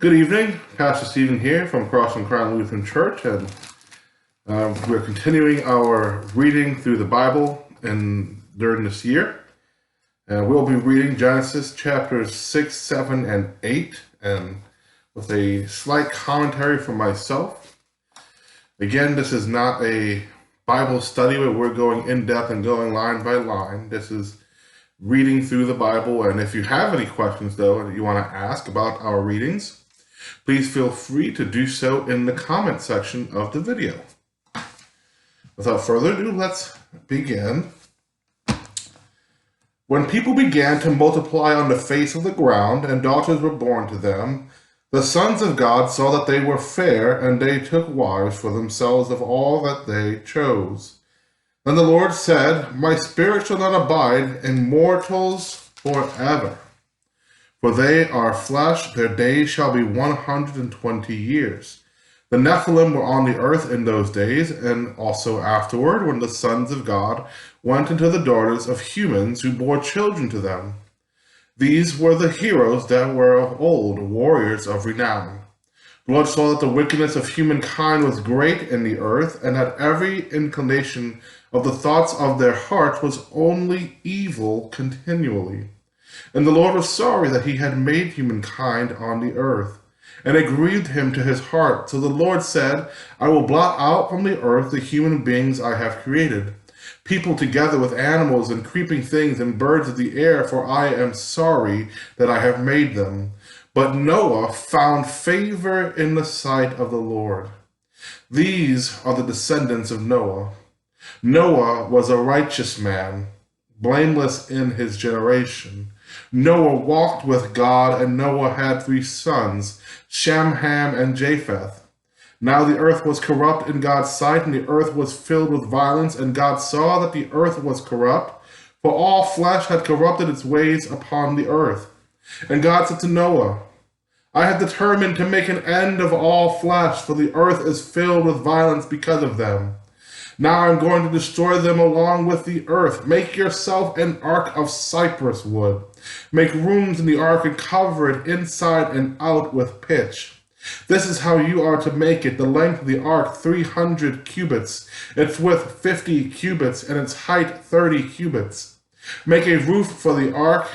Good evening, Pastor Stephen here from Cross and Crown Lutheran Church, and we're continuing our reading through the Bible during this year. And we'll be reading Genesis chapters 6, 7, and 8, and with a slight commentary from myself. Again, this is not a Bible study where we're going in depth and going line by line. This is reading through the Bible, and if you have any questions, though, that you want to ask about our readings, please feel free to do so in the comment section of the video. Without further ado, let's begin. When people began to multiply on the face of the ground, and daughters were born to them, the sons of God saw that they were fair, and they took wives for themselves of all that they chose. Then the Lord said, My spirit shall not abide in mortals forever. For they are flesh, their days shall be 120 years. The Nephilim were on the earth in those days, and also afterward, when the sons of God went into the daughters of humans who bore children to them. These were the heroes that were of old, warriors of renown. The Lord saw that the wickedness of humankind was great in the earth, and that every inclination of the thoughts of their hearts was only evil continually. And the Lord was sorry that he had made humankind on the earth, and it grieved him to his heart. So the Lord said, I will blot out from the earth the human beings I have created, people together with animals and creeping things and birds of the air, for I am sorry that I have made them. But Noah found favor in the sight of the Lord. These are the descendants of Noah. Noah was a righteous man, blameless in his generation. Noah walked with God, and Noah had 3 sons, Shem, Ham, and Japheth. Now the earth was corrupt in God's sight, and the earth was filled with violence, and God saw that the earth was corrupt, for all flesh had corrupted its ways upon the earth. And God said to Noah, I have determined to make an end of all flesh, for the earth is filled with violence because of them. Now I'm going to destroy them along with the earth. Make yourself an ark of cypress wood. Make rooms in the ark and cover it inside and out with pitch. This is how you are to make it. The length of the ark, 300 cubits, its width 50 cubits, and its height 30 cubits. Make a roof for the ark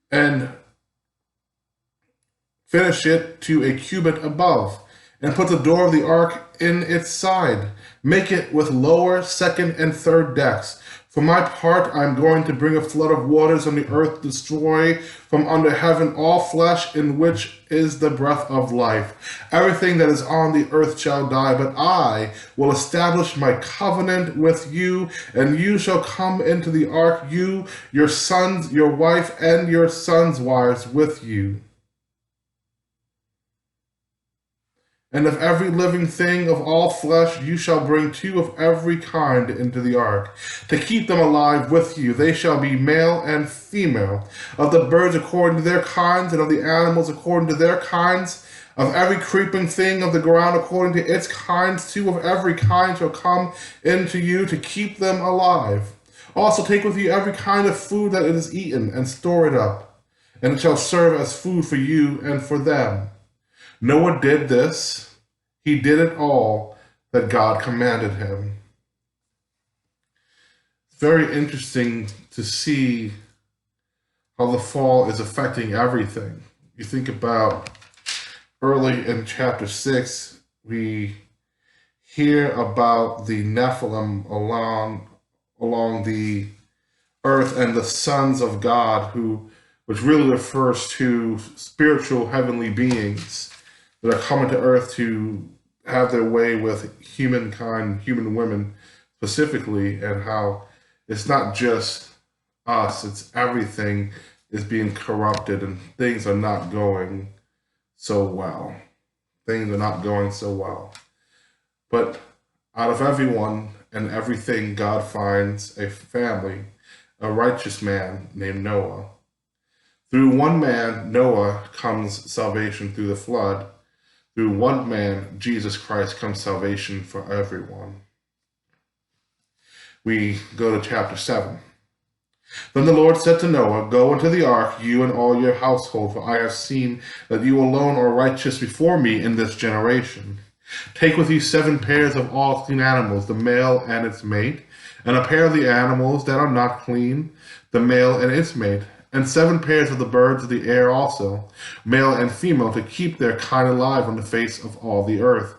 and finish it to a cubit above, and put the door of the ark in its side. Make it with lower, second, and third decks. For my part, I am going to bring a flood of waters on the earth to destroy from under heaven all flesh in which is the breath of life. Everything that is on the earth shall die, but I will establish my covenant with you, and you shall come into the ark, you, your sons, your wife, and your sons' wives with you. And of every living thing of all flesh you shall bring 2 of every kind into the ark, to keep them alive with you. They shall be male and female, of the birds according to their kinds, and of the animals according to their kinds, of every creeping thing of the ground according to its kinds. 2 of every kind shall come into you, to keep them alive. Also take with you every kind of food that it is eaten, and store it up, and it shall serve as food for you and for them. Noah did this. He did it all that God commanded him. It's very interesting to see how the fall is affecting everything. You think about early in chapter 6, we hear about the Nephilim along the earth and the sons of God, which really refers to spiritual heavenly beings that are coming to earth to have their way with humankind, human women specifically, and how it's not just us, it's everything is being corrupted and things are not going so well. Things are not going so well. But out of everyone and everything, God finds a family, a righteous man named Noah. Through one man, Noah, comes salvation through the flood. Through one man, Jesus Christ, comes salvation for everyone. We go to chapter 7. Then the Lord said to Noah, "Go into the ark, you and all your household, for I have seen that you alone are righteous before me in this generation. Take with you 7 pairs of all clean animals, the male and its mate, and a pair of the animals that are not clean, the male and its mate, and 7 pairs of the birds of the air also, male and female, to keep their kind alive on the face of all the earth.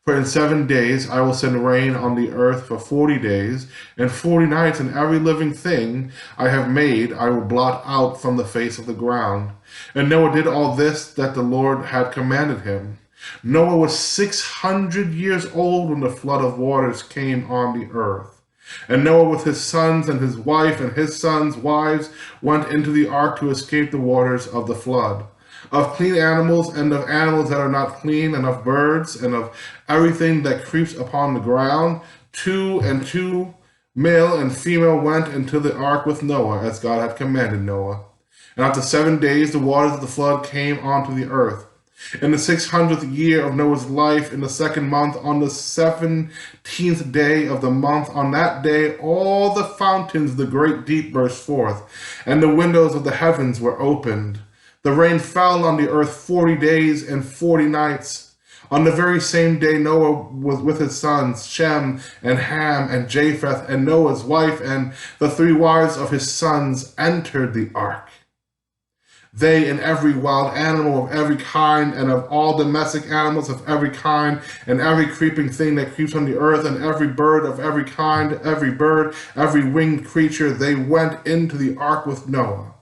For in 7 days I will send rain on the earth for 40 days, and 40 nights, and every living thing I have made I will blot out from the face of the ground." And Noah did all this that the Lord had commanded him. Noah was 600 years old when the flood of waters came on the earth. And Noah with his sons and his wife and his sons' wives went into the ark to escape the waters of the flood. Of clean animals and of animals that are not clean, and of birds and of everything that creeps upon the ground, 2 and 2, male and female, went into the ark with Noah, as God had commanded Noah. And after 7 days the waters of the flood came onto the earth. In the 600th year of Noah's life, in the 2nd month, on the 17th day of the month, on that day all the fountains of the great deep burst forth, and the windows of the heavens were opened. The rain fell on the earth 40 days and 40 nights. On the very same day Noah was with his sons, Shem and Ham and Japheth, and Noah's wife and the 3 wives of his sons entered the ark. They and every wild animal of every kind, and of all domestic animals of every kind, and every creeping thing that creeps on the earth, and every bird of every kind, every bird, every winged creature, they went into the ark with Noah.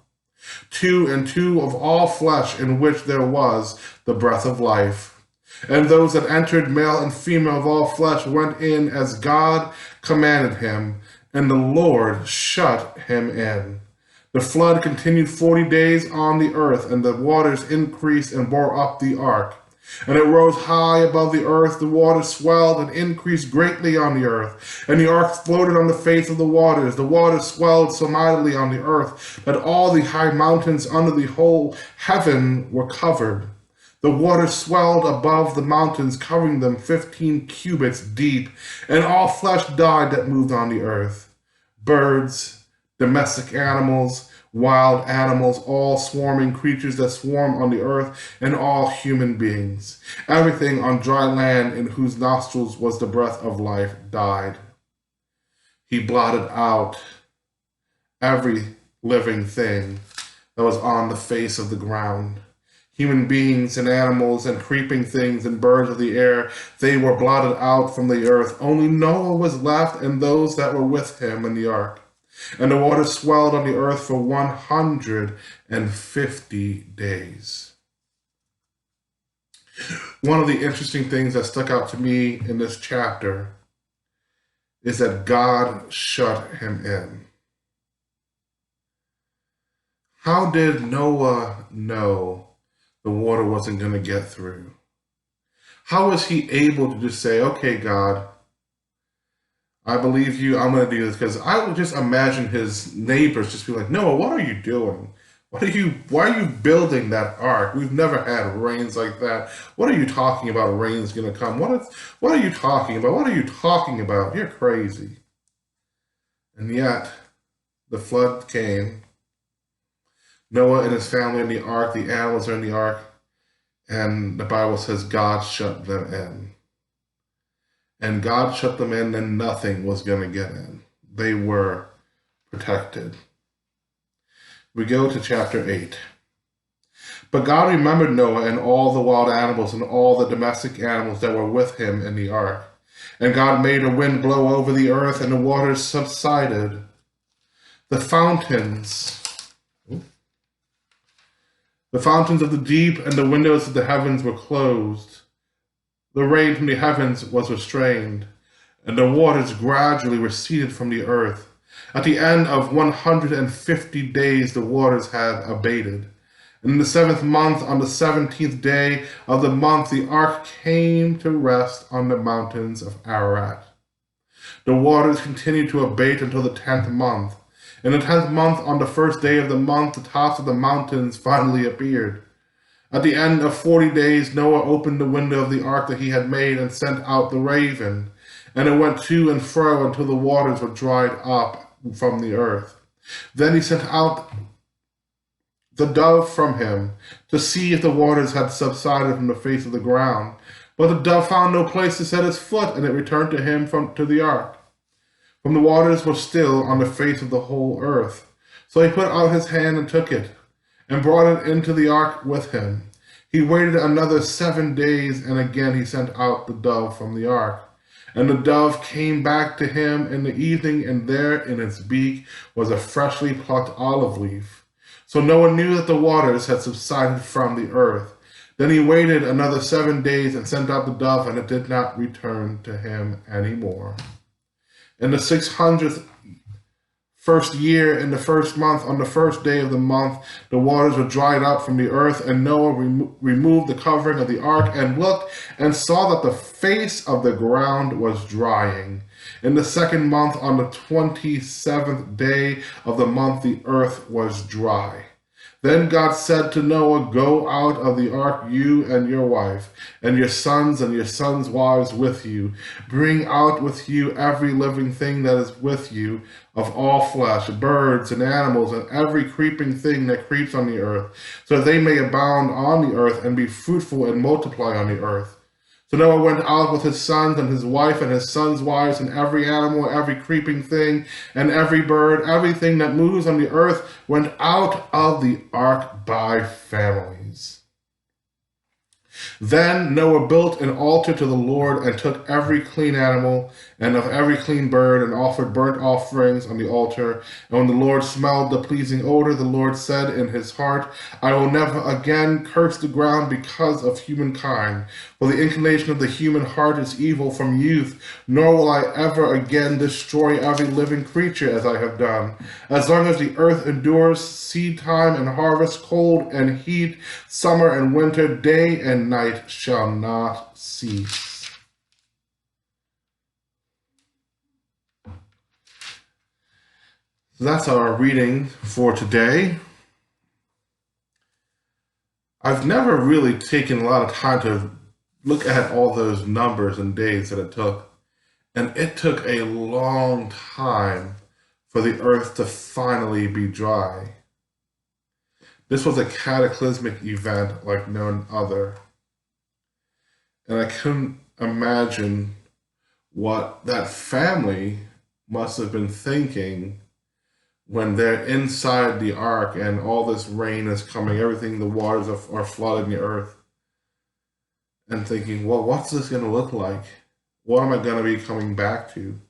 2 and 2 of all flesh, in which there was the breath of life. And those that entered, male and female of all flesh, went in as God commanded him, and the Lord shut him in. The flood continued 40 days on the earth, and the waters increased and bore up the ark. And it rose high above the earth, the waters swelled and increased greatly on the earth. And the ark floated on the face of the waters. The waters swelled so mightily on the earth that all the high mountains under the whole heaven were covered. The waters swelled above the mountains, covering them 15 cubits deep, and all flesh died that moved on the earth. Birds, domestic animals, wild animals, all swarming creatures that swarm on the earth, and all human beings. Everything on dry land in whose nostrils was the breath of life died. He blotted out every living thing that was on the face of the ground. Human beings and animals and creeping things and birds of the air, they were blotted out from the earth. Only Noah was left, and those that were with him in the ark. And the waters swelled on the earth for 150 days. One of the interesting things that stuck out to me in this chapter is that God shut him in. How did Noah know the water wasn't going to get through? How was he able to just say, "Okay, God, I believe you, I'm going to do this"? Because I would just imagine his neighbors just be like, "Noah, what are you doing? Why are you building that ark? We've never had rains like that. What are you talking about? Rain's going to come. What are you talking about? What are you talking about? You're crazy." And yet, the flood came. Noah and his family in the ark, the animals are in the ark, and the Bible says God shut them in. And God shut them in, and nothing was going to get in. They were protected. We go to chapter 8. But God remembered Noah and all the wild animals and all the domestic animals that were with him in the ark. And God made a wind blow over the earth, and the waters subsided. The fountains of the deep and the windows of the heavens were closed. The rain from the heavens was restrained, and the waters gradually receded from the earth. At the end of 150 days, the waters had abated. And in the 7th month, on the 17th day of the month, the ark came to rest on the mountains of Ararat. The waters continued to abate until the 10th month. In the 10th month, on the 1st day of the month, the tops of the mountains finally appeared. At the end of 40 days, Noah opened the window of the ark that he had made and sent out the raven, and it went to and fro until the waters were dried up from the earth. Then he sent out the dove from him to see if the waters had subsided from the face of the ground. But the dove found no place to set its foot, and it returned to him to the ark. For the waters were still on the face of the whole earth. So he put out his hand and took it, and brought it into the ark with him. He waited another 7 days, and again he sent out the dove from the ark. And the dove came back to him in the evening, and there in its beak was a freshly plucked olive leaf. So Noah knew that the waters had subsided from the earth. Then he waited another 7 days and sent out the dove, and it did not return to him any more. In the 600th first year, in the first month, on the first day of the month, the waters were dried up from the earth, and Noah removed the covering of the ark and looked and saw that the face of the ground was drying. In the second month, on the 27th day of the month, the earth was dry. Then God said to Noah, "Go out of the ark, you and your wife, and your sons wives with you. Bring out with you every living thing that is with you, of all flesh, birds and animals, and every creeping thing that creeps on the earth, so that they may abound on the earth and be fruitful and multiply on the earth." So Noah went out with his sons and his wife and his sons' wives, and every animal, every creeping thing, and every bird, everything that moves on the earth went out of the ark by families. Then Noah built an altar to the Lord and took every clean animal and of every clean bird and offered burnt offerings on the altar. And when the Lord smelled the pleasing odor, the Lord said in his heart, "I will never again curse the ground because of humankind. For the inclination of the human heart is evil from youth, nor will I ever again destroy every living creature as I have done. As long as the earth endures, seed time and harvest, cold and heat, summer and winter, day and night shall not cease." So that's our reading for today. I've never really taken a lot of time to look at all those numbers and days that it took. And it took a long time for the earth to finally be dry. This was a cataclysmic event like none other. And I couldn't imagine what that family must have been thinking when they're inside the ark and all this rain is coming, everything, the waters are flooding the earth, and thinking, well, what's this going to look like? What am I going to be coming back to?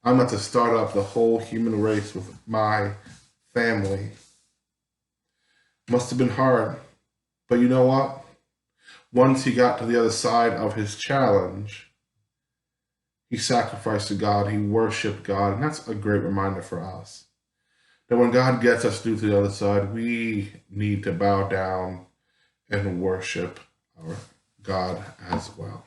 I'm going to start up the whole human race with my family. Must have been hard. But you know what? Once he got to the other side of his challenge, he sacrificed to God, he worshiped God, and that's a great reminder for us. That when God gets us through to the other side, we need to bow down and worship our God as well.